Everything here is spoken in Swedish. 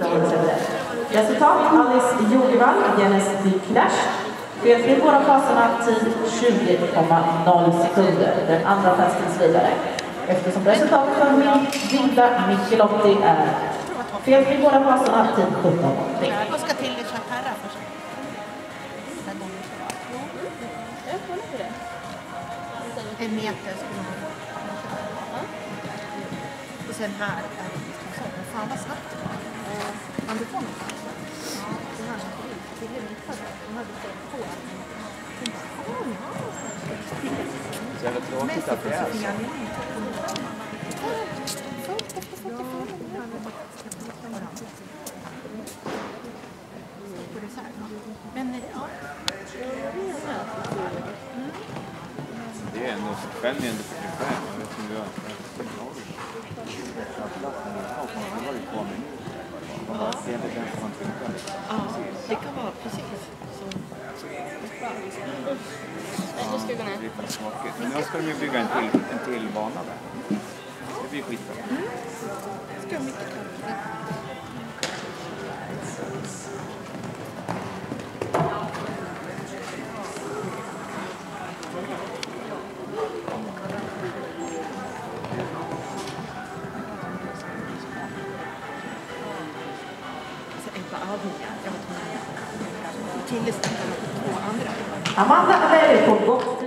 Resultat: Alice Jogevall, Jennes Clash. Felfri i båda faserna, tid 20,0 sekunder. Den andra testens vidare. Eftersom resultatet för Vilda Michelotti är felfri i båda faserna, tid 17,3. Jag ska till Chaparra först. En meter skulle man. Och sen här är det så. Fan vad snabbt. Man du får något. Det här är inte. De hade ställt på. Så jävla tråkigt att det är så. Men ja. Det är ändå själv är ändå för dig själv. Jag vet inte hur jag Ja, det kan vara precis så. Nu ska vi gå ner. Men nu ska de ju bygga en till bana där. Det blir skitbra. Ska jag mycket kaffe? Amanda Avery på gott